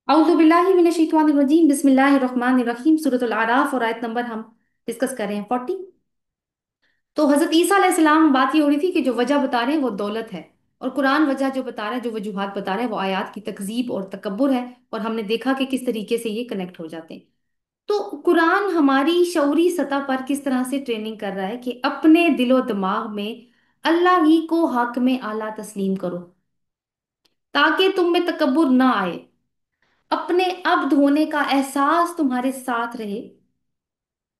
औज़ुबिल्लाहिमिनश्शैतानिर्रजीम बिस्मिल्लाहिर्रहमानिर्रहीम सूरतुल आराफ और आयत नंबर हम डिस्कस कर रहे हैं 40। तो हजरत ईसा अलैहिस्सलाम बात ये हो रही थी कि जो वजह बता रहे हैं वो दौलत है। और कुरान वजह जो बता रहा है, जो वजूहात बता रहे हैं वो आयात की तकजीब और तकब्बुर है। और हमने देखा कि किस तरीके से ये कनेक्ट हो जाते हैं। तो कुरान हमारी शऊरी सतह पर किस तरह से ट्रेनिंग कर रहा है कि अपने दिलो दिमाग में अल्लाह ही को हक में आला तस्लीम करो, ताकि तुम में तकब्बुर ना आए, अपने अब्द होने का एहसास तुम्हारे साथ रहे।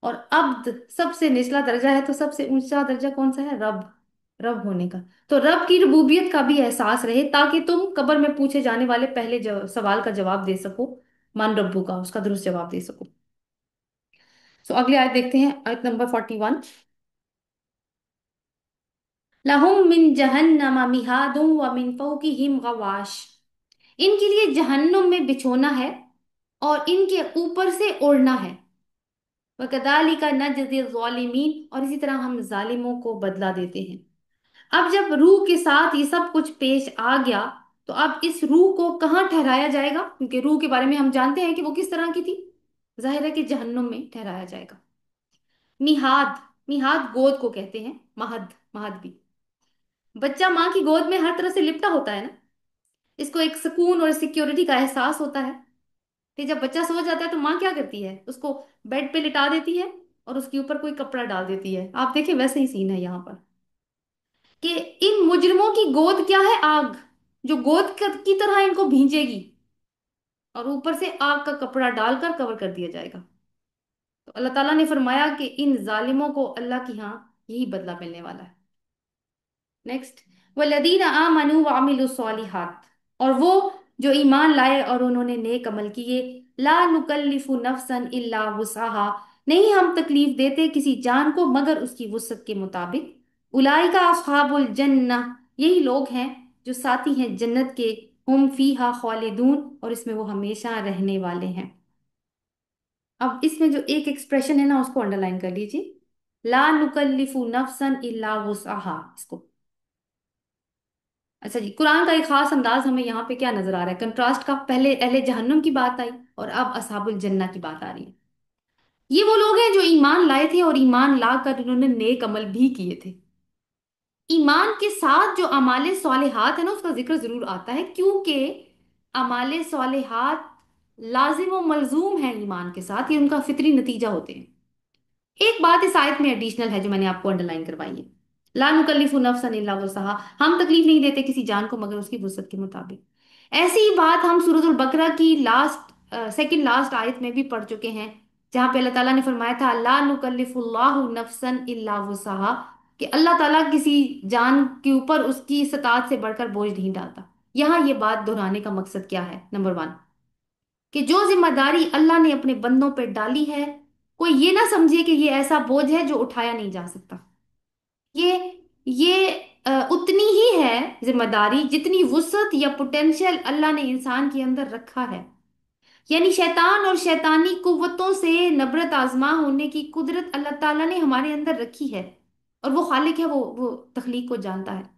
और अब्द सबसे निचला दर्जा है, तो सबसे ऊंचा दर्जा कौन सा है? रब। रब होने का। तो रब की रुबूबियत का भी एहसास रहे, ताकि तुम कब्र में पूछे जाने वाले पहले सवाल का जवाब दे सको। मन रब्बू का, उसका दुरुस्त जवाब दे सको। सो अगली आयत देखते हैं, आयत नंबर 41। लहुम मिन जहन्नम मिहादुम व मिन फौकिहिम गवाश। इनके लिए जहन्नुम में बिछोना है और इनके ऊपर से ओढ़ना है। वकदालिका नजज़ी ज़ालिमीन, और इसी तरह हम जालिमों को बदला देते हैं। अब जब रूह के साथ ये सब कुछ पेश आ गया, तो अब इस रूह को कहाँ ठहराया जाएगा? क्योंकि रूह के बारे में हम जानते हैं कि वो किस तरह की थी। जाहिर है कि जहन्नुम में ठहराया जाएगा। मिहाद। मिहाद गोद को कहते हैं। महद, महद भी। बच्चा माँ की गोद में हर तरह से लिपटा होता है ना। इसको एक सुकून और सिक्योरिटी का एहसास होता है। फिर जब बच्चा सो जाता है तो माँ क्या करती है? उसको बेड पे लिटा देती है और उसके ऊपर कोई कपड़ा डाल देती है। आप देखिए, वैसे ही सीन है यहाँ पर कि इन मुजरिमों की गोद क्या है? आग, जो गोद की तरह इनको भींचेगी और ऊपर से आग का कपड़ा डालकर कवर कर दिया जाएगा। तो अल्लाह ताला ने फरमाया कि इन जालिमों को अल्लाह की यहाँ यही बदला मिलने वाला है। नेक्स्ट, वल्लदीना आमनू व अमिलुस्सॉलिहात, और वो जो ईमान लाए और उन्होंने नेक अमल किए। ला नुकल्लिफु नफ्सन इल्ला वुसअहा, नहीं हम तकलीफ देते किसी जान को मगर उसकी वुसअत के मुताबिक। उलाइका अस्हाबुल जन्नह, यही लोग हैं जो साथी हैं जन्नत के। हुम फीहा खालिदून, और इसमें वो हमेशा रहने वाले हैं। अब इसमें जो एक एक्सप्रेशन है ना, उसको अंडरलाइन कर लीजिए। ला नुकल्लिफु नफ्सन इल्ला वुसअहा, इसको। अच्छा जी, कुरान का एक खास अंदाज हमें यहाँ पे क्या नजर आ रहा है? कंट्रास्ट का। पहले अहले जहन्नुम की बात आई और अब असहाबुल जन्नह की बात आ रही है। ये वो लोग हैं जो ईमान लाए थे और ईमान लाकर उन्होंने नेक अमल भी किए थे। ईमान के साथ जो अमाले सालिहात है ना, उसका जिक्र जरूर आता है, क्योंकि अमाले सालिहात लाजिम व मलजूम है ईमान के साथ। ये उनका फितरी नतीजा होते हैं। एक बात इस आयत में एडिशनल है जो मैंने आपको अंडरलाइन करवाई है। ला नुकल्लिफु नफ्सन इल्ला वुसअहा, हम तकलीफ नहीं देते किसी जान को मगर उसकी वुसअत के मुताबिक। ऐसी ही बात हम सूरतुल बकरा की लास्ट सेकंड लास्ट आयत में भी पढ़ चुके हैं, जहां पे अल्लाह ताला ने फरमाया था ला नुकल्लिफुल्लाहु नफ्सन इल्ला वुसअहा, कि अल्लाह ताला किसी जान के ऊपर उसकी इस्तात से बढ़कर बोझ नहीं डालता। यहाँ ये बात दोहराने का मकसद क्या है? नंबर वन, कि जो जिम्मेदारी अल्लाह ने अपने बंदों पे डाली है, कोई ये ना समझे कि ये ऐसा बोझ है जो उठाया नहीं जा सकता। ये उतनी ही है जिम्मेदारी जितनी वुसअत या पोटेंशियल अल्लाह ने इंसान के अंदर रखा है। यानी शैतान और शैतानी कुव्वतों से नबरत आजमा होने की कुदरत अल्लाह ताला ने हमारे अंदर रखी है। और वो खालिक है, वो तखलीक को जानता है।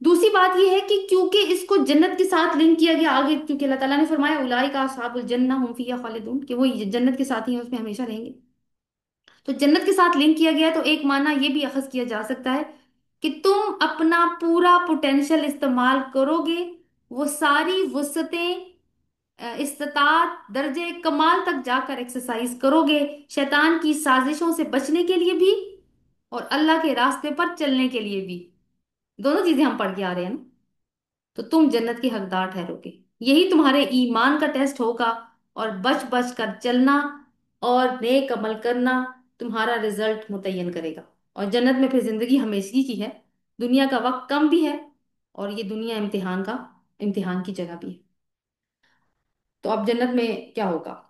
दूसरी बात यह है कि क्योंकि इसको जन्नत के साथ लिंक किया गया आगे, क्योंकि अल्लाह ताला ने फरमाया उलाइका अस्हाबुल जन्नह हुम फीहा खालिदून, कि वो जन्नत के साथ ही हैं, उसमें हमेशा रहेंगे। तो जन्नत के साथ लिंक किया गया है, तो एक माना ये भी अखज किया जा सकता है कि तुम अपना पूरा पोटेंशियल इस्तेमाल करोगे, वो सारी वुसअतें, इस्तात दर्जे कमाल तक जाकर एक्सरसाइज करोगे, शैतान की साजिशों से बचने के लिए भी और अल्लाह के रास्ते पर चलने के लिए भी। दोनों चीजें हम पढ़ के आ रहे हैं ना। तो तुम जन्नत के हकदार ठहरोगे। यही तुम्हारे ईमान का टेस्ट होगा। और बच बच कर चलना और नेक अमल करना तुम्हारा रिजल्ट मुतय्यन करेगा। और जन्नत में फिर जिंदगी हमेशा की है। दुनिया का वक्त कम भी है। और ये दुनिया इम्तिहान की जगह भी है। तो अब जन्नत में क्या होगा?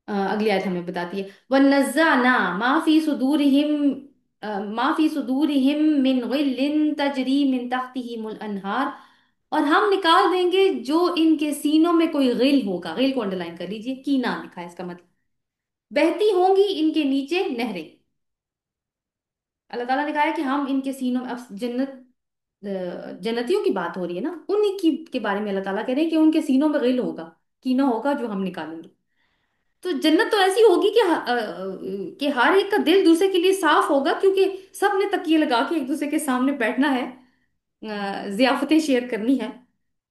अगली आयत हमें बताती है, वन्नज़्ज़अना माफी सुदूरिहिम मिन गिल्लिन तजरी मिन तहतिहिमुल अनहार, और हम निकाल देंगे जो इनके सीनों में कोई गिल होगा। गिल को अंडरलाइन कर लीजिए, कीना लिखा है, इसका मतलब बहती होंगी इनके नीचे नहरें। अल्लाह ताला ने कहा है कि हम इनके सीनों में, अब जन्नत जन्नतियों की बात हो रही है ना, उन्हीं की के बारे में अल्लाह ताला कह रहे हैं कि उनके सीनों में गिल होगा, कीना होगा जो हम निकालेंगे। तो जन्नत तो ऐसी होगी कि हर एक का दिल दूसरे के लिए साफ होगा, क्योंकि सब ने तकिए लगा के एक दूसरे के सामने बैठना है, जियाफतें शेयर करनी है।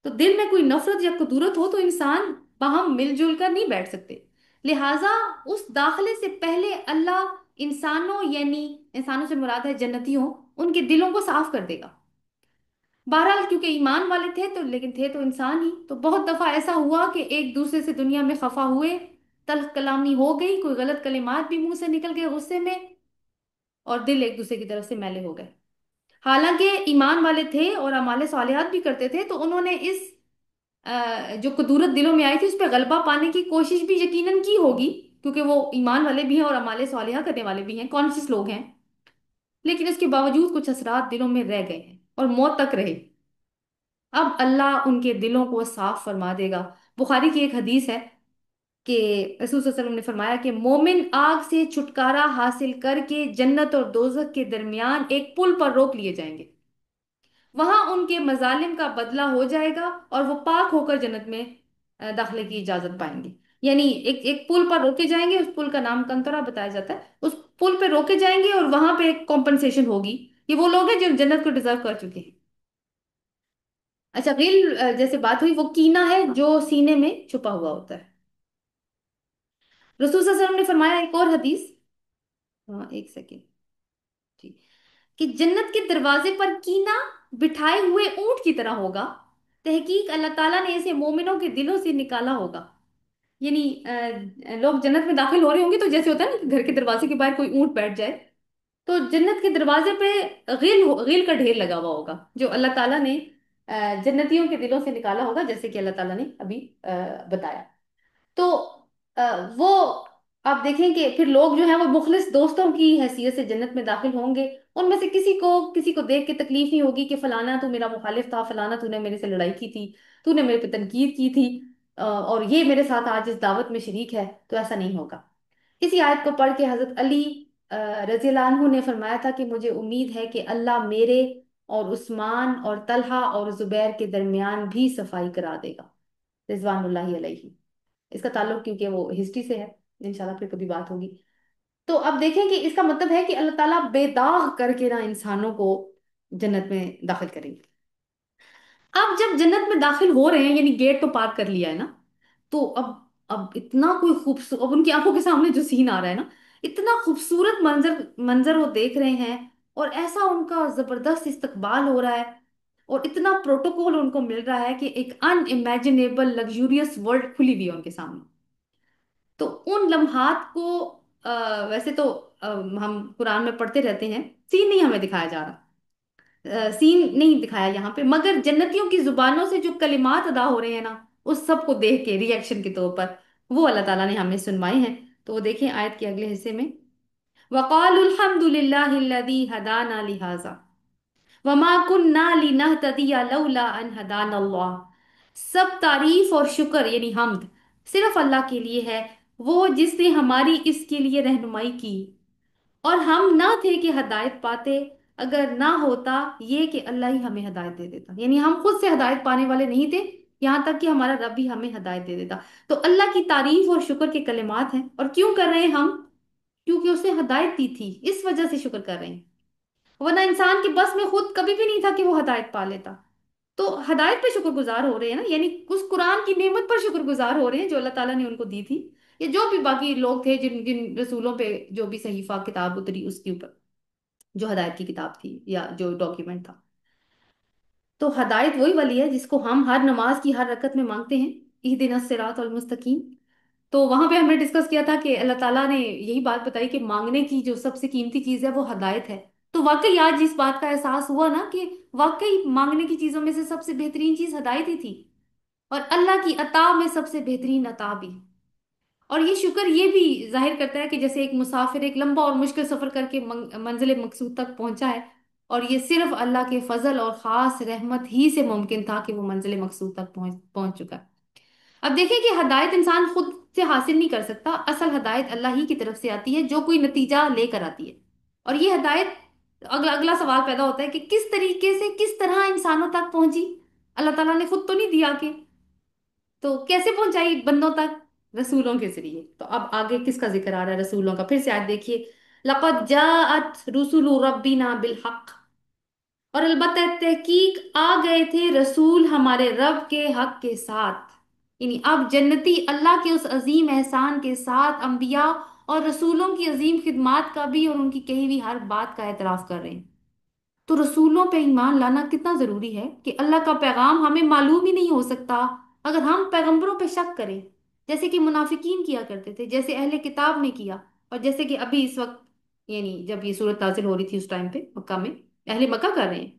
तो दिल में कोई नफरत या कुदूरत हो तो इंसान वहां मिलजुल कर नहीं बैठ सकते। लिहाजा उस दाखिले से पहले अल्लाह इंसानों, यानी इंसानों से मुराद है जन्नतियों, उनके दिलों को साफ कर देगा। बहरहाल क्योंकि ईमान वाले थे तो, लेकिन थे तो इंसान ही, तो बहुत दफा ऐसा हुआ कि एक दूसरे से दुनिया में खफा हुए, तल्ख कलामी हो गई, कोई गलत कलिमात भी मुंह से निकल गए गुस्से में, और दिल एक दूसरे की तरफ से मैले हो गए। हालांकि ईमान वाले थे और अमाले सालिहात भी करते थे, तो उन्होंने इस जो कुदूरत दिलों में आई थी उस पर गलबा पाने की कोशिश भी यकीनन की होगी, क्योंकि वो ईमान वाले भी हैं और अमाले सालिहा करने वाले भी हैं, कॉन्शियस लोग हैं। लेकिन इसके बावजूद कुछ असरात दिलों में रह गए हैं और मौत तक रहे। अब अल्लाह उनके दिलों को साफ फरमा देगा। बुखारी की एक हदीस है कि रसूल सल्लल्लाहु अलैहि वसल्लम ने फरमाया कि मोमिन आग से छुटकारा हासिल करके जन्नत और दोजख के दरमियान एक पुल पर रोक लिए जाएंगे। वहां उनके मजालिम का बदला हो जाएगा और वो पाक होकर जन्नत में दाखिले की इजाजत पाएंगे। यानी एक एक पुल पर रोके जाएंगे, उस पुल का नाम कंतरा बताया जाता है, उस पुल पे रोके जाएंगे और वहां पे एक कॉम्पनसेशन होगी। ये वो लोग हैं जो जन्नत को डिजर्व कर चुके हैं। अच्छा, गिल जैसे बात हुई, वो कीना है जो सीने में छुपा हुआ होता है। रसूल सल्लल्लाहु अलैहि वसल्लम ने फरमाया एक और हदीस, हाँ एक सेकेंड जी, कि जन्नत के दरवाजे पर कीना बिठाए हुए ऊंट की तरह होगा। तहकीक अल्लाह ताला ने इसे मोमिनों के दिलों से निकाला होगा। यानी लोग जन्नत में दाखिल हो रहे होंगे तो जैसे होता है ना कि घर के दरवाजे के बाहर कोई ऊंट बैठ जाए, तो जन्नत के दरवाजे पे गिल का ढेर लगा हुआ होगा, जो अल्लाह ताला ने जन्नतियों के दिलों से निकाला होगा, जैसे कि अल्लाह ताला ने अभी बताया। तो वो आप देखें कि फिर लोग जो हैं वो मुखलिस दोस्तों की हैसियत से जन्नत में दाखिल होंगे। उनमें से किसी को देख के तकलीफ नहीं होगी कि फलाना तू मेरा मुखालिफ था, फलाना तूने मेरे से लड़ाई की थी, तूने मेरे पे तनकीद की थी, और ये मेरे साथ आज इस दावत में शरीक है। तो ऐसा नहीं होगा। इसी आयत को पढ़ के हजरत अली रजी अल्लाह अन्हु ने फरमाया था कि मुझे उम्मीद है कि अल्लाह मेरे और उस्मान और तलहा और जुबैर के दरमियान भी सफाई करा देगा, रिजवानुल्लाहि अलैहि। इसका ताल्लुक क्योंकि वो हिस्ट्री से है, इंशाल्लाह फिर कभी बात होगी। तो अब देखें कि इसका मतलब है कि अल्लाह ताला बेदाग करके ना इंसानों को जन्नत में दाखिल करेंगे। अब जब जन्नत में दाखिल हो रहे हैं, यानी गेट तो पार कर लिया है ना, तो अब इतना कोई खूबसूरत, अब उनकी आंखों के सामने जो सीन आ रहा है ना, इतना खूबसूरत मंजर मंजर वो देख रहे हैं, और ऐसा उनका जबरदस्त इस्तकबाल हो रहा है, और इतना प्रोटोकॉल उनको मिल रहा है कि एक अनइमेजिनेबल लग्जूरियस वर्ल्ड खुली हुई है उनके सामने। तो उन लम्हात को वैसे तो हम कुरान में पढ़ते रहते हैं, सीन नहीं हमें दिखाया जा रहा, सीन नहीं दिखाया यहाँ पे, मगर जन्नतियों की जुबानों से जो कलिमात अदा हो रहे हैं ना, उस सब को देख के रिएक्शन के तौर पर वो अल्लाह ताला ने हमें सुनवाए हैं। तो वो देखें आयत के अगले हिस्से में, वक़ालुल हम्दुलिल्लाहिल्लज़ी हदाना लिहाजा वमा कुन्ना लिनहतदिया लौला अन हदानल्लाह। सब तारीफ और शुक्र यानी हम्द सिर्फ अल्लाह के लिए है, वो जिसने हमारी इसके लिए रहनुमाई की, और हम ना थे कि हदायत पाते, अगर ना होता ये कि अल्लाह ही हमें हदायत दे देता। यानी हम खुद से हदायत पाने वाले नहीं थे, यहाँ तक कि हमारा रब भी हमें हदायत दे देता। तो अल्लाह की तारीफ और शुक्र के कलिमात हैं, और क्यों कर रहे हैं हम? क्योंकि उसने हदायत दी थी, इस वजह से शुक्र कर रहे हैं। वरना इंसान के बस में खुद कभी भी नहीं था कि वो हदायत पा लेता। तो हदायत पे शुक्रगुजार हो रहे हैं ना, यानी उस कुरान की नेमत पर शुक्रगुजार हो रहे हैं जो अल्लाह ताला ने उनको दी थी। ये जो भी बाकी लोग थे जिन जिन रसूलों पे जो भी सहीफा किताब उतरी उसके ऊपर, जो हदायत की किताब थी या जो डॉक्यूमेंट था। तो हदायत वही वाली है जिसको हम हर नमाज की हर रकत में मांगते हैं, इहदिनस सिरातल मुस्तकीम। तो वहां पे हमने डिस्कस किया था कि अल्लाह ताला ने यही बात बताई कि मांगने की जो सबसे कीमती चीज है वो हदायत है। तो वाकई आज इस बात का एहसास हुआ ना कि वाकई मांगने की चीजों में से सबसे बेहतरीन चीज हदायत ही थी, और अल्लाह की अता में सबसे बेहतरीन अता भी। और ये शुक्र ये भी जाहिर करता है कि जैसे एक मुसाफिर एक लंबा और मुश्किल सफर करके मंजिल मकसूद तक पहुंचा है, और ये सिर्फ अल्लाह के फजल और खास रहमत ही से मुमकिन था कि वो मंजिल मकसूद तक पहुंच पहुंच चुका है। अब देखिए कि हदायत इंसान खुद से हासिल नहीं कर सकता, असल हदायत अल्लाह ही की तरफ से आती है जो कोई नतीजा लेकर आती है। और ये हदायत अगला अगला सवाल पैदा होता है कि किस तरीके से, किस तरह इंसानों तक पहुंची? अल्लाह ताला ने खुद तो नहीं दिया कि, तो कैसे पहुंचाई बंदों तक? रसूलों के जरिए। तो अब आगे किसका जिक्र आ रहा है रसूलों का? फिर से आज देखिए, लक़द जाअत रुसुलु रब्बिना बिल हक़, और अलबत्ता तहकीक आ गए थे रसूल हमारे रब के हक के साथ। यानी अब जन्नती अल्लाह के उस अजीम एहसान के साथ अंबिया और रसूलों की अजीम खिदमात का भी और उनकी कही हुई हर बात का एतराफ कर रहे हैं। तो रसूलों पे ईमान लाना कितना जरूरी है कि अल्लाह का पैगाम हमें मालूम ही नहीं हो सकता अगर हम पैगंबरों पे शक करें, जैसे कि मुनाफिकीन किया करते थे, जैसे अहले किताब ने किया, और जैसे कि अभी इस वक्त, यानी जब ये सूरत नाजिल हो रही थी उस टाइम पे मक्का में अहले मक्का कर रहे हैं।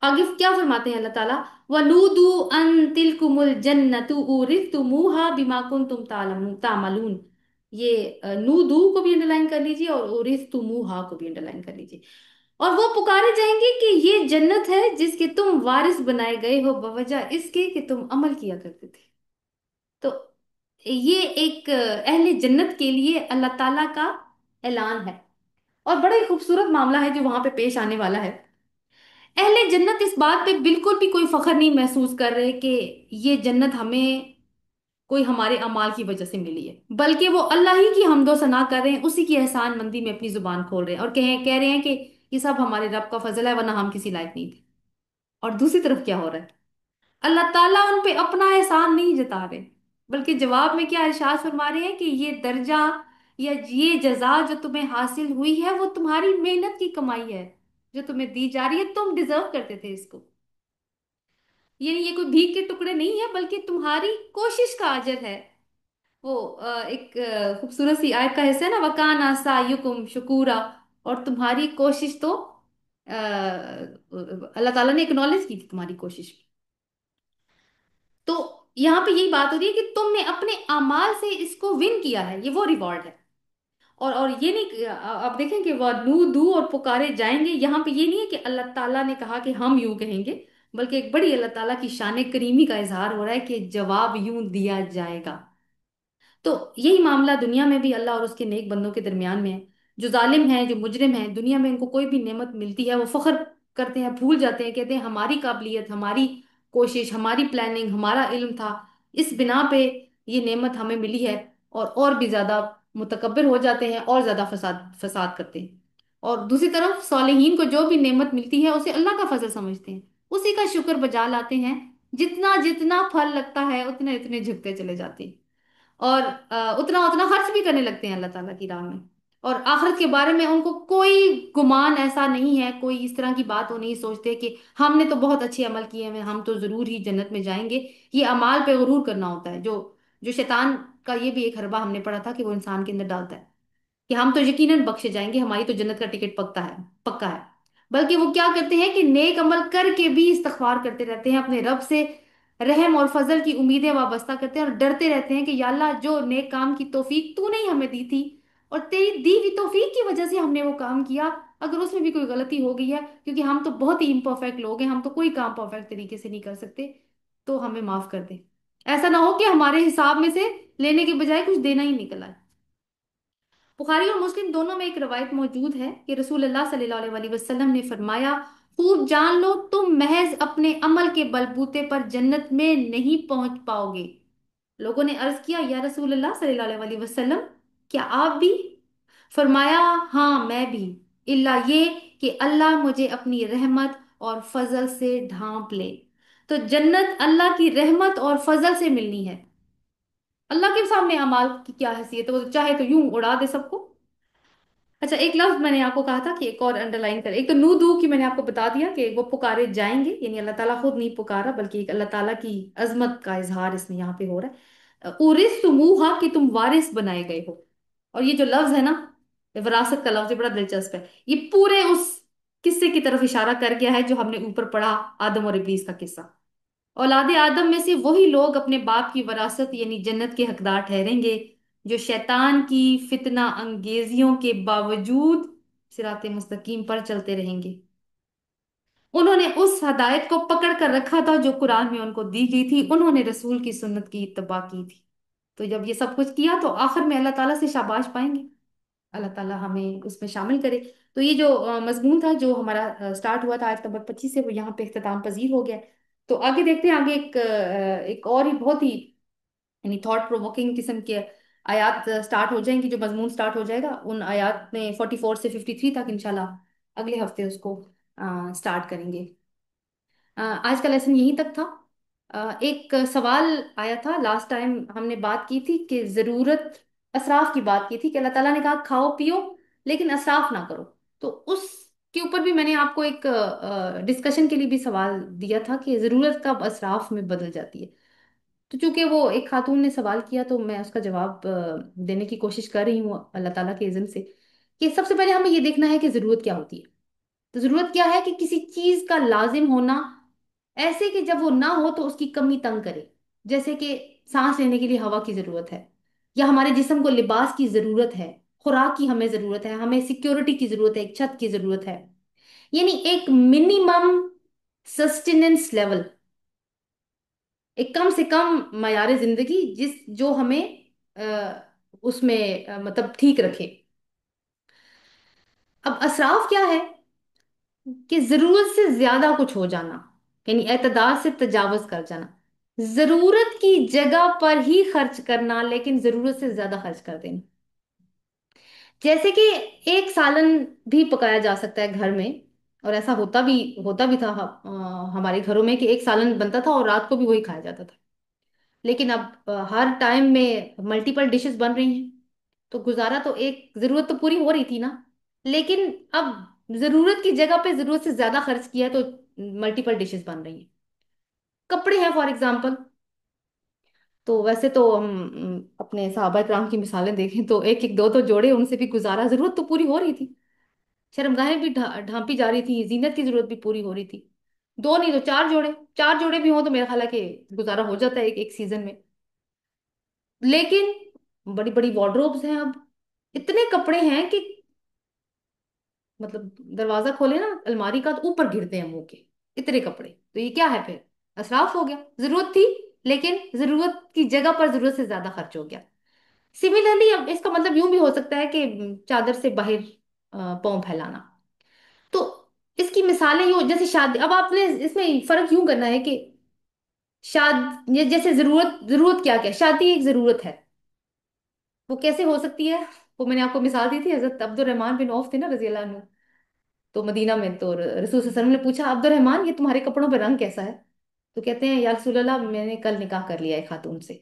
आगे क्या फरमाते हैं अल्लाह ताला, वनूदू अन तिलकुमुल जन्नतु उरिस्तुमूहा बिमा कुंतुम तामलून। ये नूदू को भी अंडरलाइन कर लीजिए और उरिस्तुमूहा को भी अंडरलाइन कर लीजिए। और वो पुकारे जाएंगे कि ये जन्नत है जिसके तुम वारिस बनाए गए हो बवजह इसके कि तुम अमल किया करते थे। तो ये एक अहले जन्नत के लिए अल्लाह ताला का ऐलान है। और बड़ा ही खूबसूरत मामला है जो वहां पे पेश आने वाला है। अहले जन्नत इस बात पे बिल्कुल भी कोई फख्र नहीं महसूस कर रहे कि ये जन्नत हमें कोई हमारे अमाल की वजह से मिली है, बल्कि वो अल्लाह ही की हम्दो सना कर रहे हैं, उसी की एहसान मंदी में अपनी जुबान खोल रहे हैं और कह रहे हैं कि ये सब हमारे रब का फजल है, वरना हम किसी लायक नहीं थे। और दूसरी तरफ क्या हो रहा है, अल्लाह ताला उन पे अपना एहसान नहीं जता रहे, बल्कि जवाब में क्या इरशाद फरमा रहे हैं कि ये दर्जा या ये जजा जो तुम्हें हासिल हुई है वो तुम्हारी मेहनत की कमाई है, जो तुम्हें दी जा रही है, तुम डिजर्व करते थे इसको। ये कोई भीख के टुकड़े नहीं है, बल्कि तुम्हारी कोशिश का अजर है। वो एक खूबसूरत सी आयत का हिस्सा है ना, वकाना सायुकुम शुकूरा। और तुम्हारी कोशिश तो अल्लाह ताला ने एक्नॉलेज की थी तुम्हारी कोशिश। तो यहाँ पे यही बात हो रही है कि तुमने अपने अमाल से इसको विन किया है, ये वो रिवॉर्ड है। और ये नहीं, आप देखें कि वह नू दू और पुकारे जाएंगे, यहाँ पे ये नहीं है कि अल्लाह ताला ने कहा कि हम यूं कहेंगे, बल्कि एक बड़ी अल्लाह ताला की शान करीमी का इजहार हो रहा है कि जवाब यूं दिया जाएगा। तो यही मामला दुनिया में भी अल्लाह और उसके नेक बंदों के दरमियान में है। जो जालिम हैं, जो मुजरिम हैं, दुनिया में इनको कोई भी नेमत मिलती है वो फख्र करते हैं, भूल जाते हैं, कहते हैं हमारी काबिलियत, हमारी कोशिश, हमारी प्लानिंग, हमारा इल्म था, इस बिना पे ये नेमत हमें मिली है। और भी ज्यादा मुतकब्बिर हो जाते हैं और ज्यादा फसाद फसाद करते हैं। और दूसरी तरफ सालिहीन को जो भी नेमत मिलती है उसे अल्लाह का फजल समझते हैं, उसी का शुक्र बजा लाते हैं। जितना जितना फल लगता है उतने उतने झुकते चले जाते हैं, और उतना उतना खर्च भी करने लगते हैं अल्लाह ताला की राह में। और आखिरत के बारे में उनको कोई गुमान ऐसा नहीं है, कोई इस तरह की बात वो नहीं सोचते कि हमने तो बहुत अच्छे अमल किए हैं, हम तो जरूर ही जन्नत में जाएंगे। ये अमाल पे गुरूर करना होता है, जो जो शैतान का ये भी एक हरबा हमने पढ़ा था कि वो इंसान के अंदर डालता है कि हम तो यकीनन बख्शे जाएंगे, हमारी तो जन्नत का टिकट पक्का है, पक्का है। बल्कि वो क्या करते हैं कि नेक अमल करके भी इस्तगफार करते रहते हैं, अपने रब से रहम और फजल की उम्मीदें वाबस्ता करते हैं और डरते रहते हैं कि या अल्लाह, जो नेक काम की तौफीक तूने ही हमें दी थी और तेरी दी हुई तौफीक की वजह से हमने वो काम किया, अगर उसमें भी कोई गलती हो गई है, क्योंकि हम तो बहुत ही इम्परफेक्ट लोग हैं, हम तो कोई काम परफेक्ट तरीके से नहीं कर सकते, तो हमें माफ कर दे। ऐसा ना हो कि हमारे हिसाब में से लेने के बजाय कुछ देना ही निकल आए। बुखारी और मुस्लिम दोनों में एक रवायत मौजूद है कि रसूल अल्लाह सल्लल्लाहु अलैहि वसल्लम ने फरमाया, खूब जान लो तुम महज अपने अमल के बलबूते पर जन्नत में नहीं पहुंच पाओगे। लोगों ने अर्ज किया, या रसूल अल्लाह सल्लल्लाहु अलैहि वसल्लम, क्या आप भी? फरमाया, हाँ मैं भी, इल्ला ये कि अल्लाह मुझे अपनी रहमत और फजल से ढांप ले। तो जन्नत अल्लाह की रहमत और फजल से मिलनी है। अल्लाह के सामने अमाल की क्या हैसियत है, वो तो चाहे तो यूं उड़ा दे सबको। अच्छा, एक लफ्ज मैंने आपको कहा था कि एक और अंडरलाइन कर, एक तो नू दू की मैंने आपको बता दिया कि वो पुकारे जाएंगे, यानी अल्लाह ताला खुद नहीं पुकारा, बल्कि एक अल्लाह ताला की अजमत का इजहार इसमें यहाँ पे हो रहा है। उरिस तुमूहा, कि तुम वारिस बनाए गए हो। और ये जो लफ्ज है ना, विरासत का लफ्ज, ये बड़ा दिलचस्प है, ये पूरे उस किस्से की तरफ इशारा कर गया है जो हमने ऊपर पढ़ा, आदम और इब्लीस का किस्सा। औलादे आदम में से वही लोग अपने बाप की वरासत यानी जन्नत के हकदार ठहरेंगे, जो शैतान की फितना अंगेजियों के बावजूद सिराते मुस्तकीम पर चलते रहेंगे। उन्होंने उस हदायत को पकड़ कर रखा था जो कुरान में उनको दी गई थी, उन्होंने रसूल की सुन्नत की इत्तबा की थी। तो जब ये सब कुछ किया तो आखिर में अल्लाह ताला से शाबाश पाएंगे। अल्लाह ताला हमें उसमें शामिल करे। تو یہ जो मजमून था जो हमारा स्टार्ट हुआ था आयत नंबर 25 से, वो यहाँ पे इख्तिताम पजीर हो गया है। तो आगे देखते हैं, आगे एक और ही बहुत ही यानी थॉट प्रोवोकिंग किस्म के आयात स्टार्ट हो जाएंगी, जो मजमून स्टार्ट हो जाएगा उन आयात में 44 से 53 तक इंशाल्लाह अगले हफ्ते उसको स्टार्ट करेंगे। आज का लेसन यहीं तक था। एक सवाल आया था लास्ट टाइम, हमने बात की थी कि जरूरत, असराफ की बात की थी कि अल्लाह ताला ने कहा खाओ पियो लेकिन असराफ ना करो। तो उसके ऊपर भी मैंने आपको एक डिस्कशन के लिए भी सवाल दिया था कि जरूरत कब असराफ में बदल जाती है। तो चूंकि वो एक खातून ने सवाल किया तो मैं उसका जवाब देने की कोशिश कर रही हूँ अल्लाह ताला के इज़्न से, कि सबसे पहले हमें ये देखना है कि जरूरत क्या होती है। तो जरूरत क्या है कि किसी चीज का लाजिम होना, ऐसे कि जब वो ना हो तो उसकी कमी तंग करे। जैसे कि सांस लेने के लिए हवा की जरूरत है, या हमारे जिस्म को लिबास की जरूरत है, खुराक की हमें जरूरत है, हमें सिक्योरिटी की जरूरत है, एक छत की जरूरत है। यानी एक मिनिमम सस्टेनेंस लेवल, एक कम से कम मयार जिंदगी जिस जो हमें उसमें मतलब ठीक रखे। अब असराफ क्या है कि जरूरत से ज्यादा कुछ हो जाना, यानी एतदाल से तजावज कर जाना, जरूरत की जगह पर ही खर्च करना लेकिन जरूरत से ज्यादा खर्च कर देना। जैसे कि एक सालन भी पकाया जा सकता है घर में, और ऐसा होता भी था हमारे घरों में कि एक सालन बनता था और रात को भी वही खाया जाता था। लेकिन अब हर टाइम में मल्टीपल डिशेस बन रही हैं, तो गुजारा तो एक जरूरत तो पूरी हो रही थी ना, लेकिन अब जरूरत की जगह पे जरूरत से ज्यादा खर्च किया है तो मल्टीपल डिशेस बन रही हैं। कपड़े हैं फॉर एग्जाम्पल, तो वैसे तो हम अपने सहाबा कराम की मिसालें देखें तो एक एक दो तो जोड़े, उनसे भी गुजारा, जरूरत तो पूरी हो रही थी। शर्मगाहें भी ढांपी जा रही थी, जीनत की जरूरत भी पूरी हो रही थी। दो नहीं तो चार जोड़े, चार जोड़े भी हो तो मेरा ख्याल है कि गुजारा हो जाता है एक एक सीजन में। लेकिन बड़ी बड़ी वार्डरोब्स हैं अब, इतने कपड़े हैं कि मतलब दरवाजा खोले ना अलमारी का तो ऊपर गिरते हैं मुंह के, इतने कपड़े। तो ये क्या है फिर? असराफ हो गया। जरूरत थी लेकिन जरूरत की जगह पर जरूरत से ज्यादा खर्च हो गया। सिमिलरली अब इसका मतलब यूं भी हो सकता है कि चादर से बाहर पाँव फैलाना। तो इसकी मिसालें यूं, जैसे शादी, अब आपने इसमें फर्क यूं करना है कि ये जैसे जरूरत, जरूरत क्या क्या, शादी एक जरूरत है, वो कैसे हो सकती है? वो मैंने आपको मिसाल दी थी, हजरत अब्दुल रहमान बिन औफ थे ना रजी अल्लाह अन्हु। तो मदीना में तो रसूल सल्लल्लाहु अलैहि वसल्लम ने पूछा, अब्दुल रहमान ये तुम्हारे कपड़ों पे रंग कैसा है? तो कहते हैं, या रसूल अल्लाह मैंने कल निकाह कर लिया है खातून से।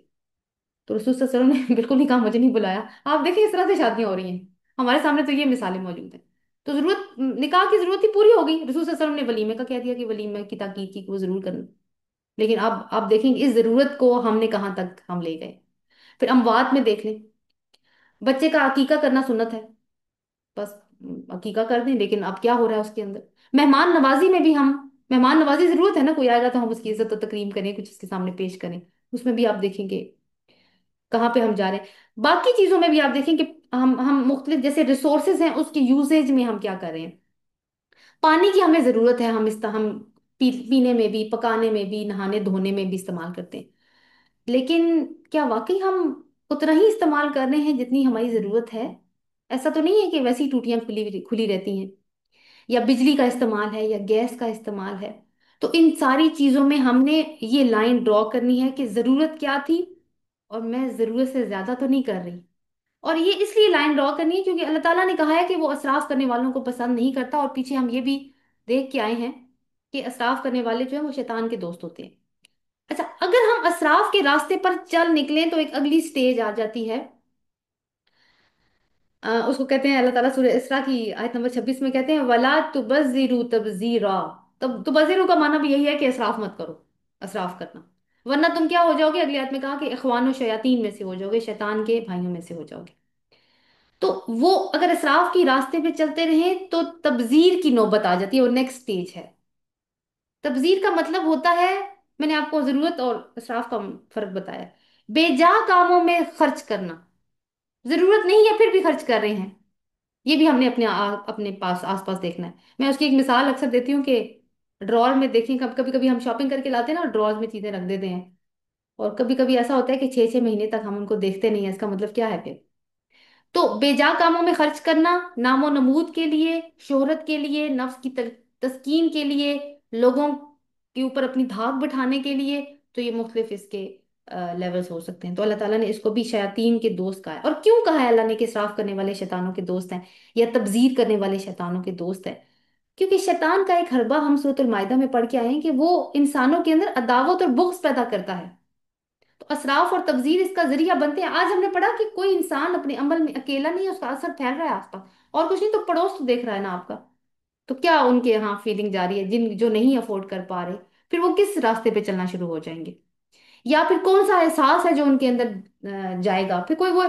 तो रसूल सल्लल्लाहु अलैहि वसल्लम ने बिल्कुल नहीं कहा मुझे नहीं बुलाया। आप देखिए इस तरह से शादियां हो रही हैं हमारे सामने, तो ये मिसालें मौजूद हैं। तो जरूरत, निकाह की जरूरत ही पूरी हो गई, रसूल सल्लल्लाहु अलैहि वसल्लम ने वलीमे का कह दिया कि वलीमे की ताकीद की कि वो जरूर करना। लेकिन अब आप देखेंगे इस जरूरत को हमने कहाँ तक हम ले गए। फिर अमवात में देख लें, बच्चे का अकीका करना सुन्नत है, बस अकीका कर दें, लेकिन अब क्या हो रहा है उसके अंदर? मेहमान नवाजी में भी हम, मेहमान नवाजी जरूरत है ना, कोई आएगा तो हम उसकी इज्जत और तकरीम करें, कुछ उसके सामने पेश करें। उसमें भी आप देखेंगे कहाँ पे हम जा रहे हैं। बाकी चीजों में भी आप देखें कि हम मुख्तलिफ जैसे रिसोर्सेज हैं उसके यूसेज में हम क्या कर रहे हैं। पानी की हमें जरूरत है, हम पीने में भी, पकाने में भी, नहाने धोने में भी इस्तेमाल करते हैं। लेकिन क्या वाकई हम उतना ही इस्तेमाल कर रहे हैं जितनी हमारी जरूरत है? ऐसा तो नहीं है कि वैसी टूटियां खुली खुली रहती हैं, या बिजली का इस्तेमाल है या गैस का इस्तेमाल है। तो इन सारी चीजों में हमने ये लाइन ड्रॉ करनी है कि जरूरत क्या थी और मैं जरूरत से ज्यादा तो नहीं कर रही। और ये इसलिए लाइन ड्रॉ करनी है क्योंकि अल्लाह ताला ने कहा है कि वो असराफ करने वालों को पसंद नहीं करता, और पीछे हम ये भी देख के आए हैं कि असराफ करने वाले जो है वो शैतान के दोस्त होते हैं। अच्छा, अगर हम असराफ के रास्ते पर चल निकलें तो एक अगली स्टेज आ जाती है, उसको कहते हैं, अल्लाह ताला सूरह इसरा की आयत नंबर 26 में कहते हैं, वला तुबज़िरु तबज़ीरा। तब तुबज़िरु का माना भी यही है कि असराफ मत करो, असराफ करना, वरना तुम क्या हो जाओगे? अगली आयत में कहा कि इखवानो शयातीन में से हो जाओगे, शैतान के भाइयों में से हो जाओगे। तो वो अगर इसराफ की रास्ते पे चलते रहें तो तबजीर की नौबत आ जाती है, वो नेक्स्ट स्टेज है। तबजीर का मतलब होता है, मैंने आपको जरूरत और इसराफ का फर्क बताया, बेजा कामों में खर्च करना। जरूरत नहीं है फिर भी खर्च कर रहे हैं, ये भी हमने अपने पास आसपास देखना है। मैं उसकी एक मिसाल अक्सर देती हूँ कि ड्रॉर में देखें, कभी कभी कभी हम शॉपिंग करके लाते हैं ना, ड्रॉर में चीजें रख देते हैं, और कभी कभी ऐसा होता है कि 6 6 महीने तक हम उनको देखते नहीं है। इसका मतलब क्या है फिर? تو بیجا کاموں میں خرچ کرنا، نام و نمود کے لیے، شہرت کے لیے، نفس کی تسکین کے لیے، لوگوں کے اوپر اپنی دھاک بٹھانے کے لیے، تو یہ مختلف اس کے لیولز ہو سکتے ہیں۔ تو اللہ تعالیٰ نے اس کو بھی شیاطین کے دوست کہا ہے۔ اور کیوں کہا ہے اللہ نے کہ اسراف کرنے والے شیطانوں کے دوست ہیں یا تبذیر کرنے والے شیطانوں کے دوست ہیں؟ کیونکہ شیطان کا ایک حربہ ہم سورۃ المائدہ میں پڑھ کے آئے ہیں کہ وہ انسانوں کے اندر عداوت اور بغض پیدا کرتا ہے۔ تو اسراف اور تبذیر اس کا ذریعہ بنتے ہیں۔ آج ہم نے پڑھا کہ کوئی انسان اپنے عمل میں اکیلا نہیں ہے، اس کا اثر پھیل رہا ہے آس پاس، اور کچھ نہیں تو پڑوس تو دیکھ رہا ہے نا آپ کا۔ تو کیا ان کے یہاں فیلنگ جاری ہے؟ جن جو نہیں افورڈ کر پا رہے، پھر وہ کس راستے پہ چلنا شروع ہو جائیں گے؟ یا پھر کون سا احساس ہے جو ان کے اندر جائے گا؟ پھر کوئی وہ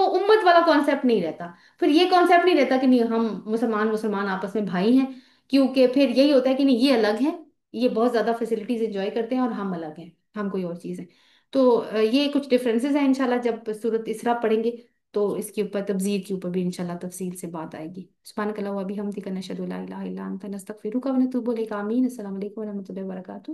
امت والا کانسیپٹ نہیں رہتا، پھر یہ کانسیپٹ نہیں رہتا کہ نہیں ہم مسلمان مسلمان آپس میں بھائی ہیں، کیونکہ پھر یہی ہوتا ہے کہ نہیں یہ الگ ہیں، یہ بہت زیادہ فیسلٹیز انجوائے کرتے ہیں اور ہم الگ ہیں، ہم کوئی اور چیز ہے۔ تو یہ کچھ ڈفرینسز ہیں، انشاءاللہ جب سورۃ اسراء پڑھیں گے تو اس کے اوپر تبذیر کے اوپر بھی انشاءاللہ تفصیل سے بات آئے گی۔ سبحانک اللہم و بحمدک، نشہد ان لا الہ الا انت، نستغفرک و نتوب الیک۔ آمین۔ السلام علیکم و رحمۃ اللہ وبرکاتہ۔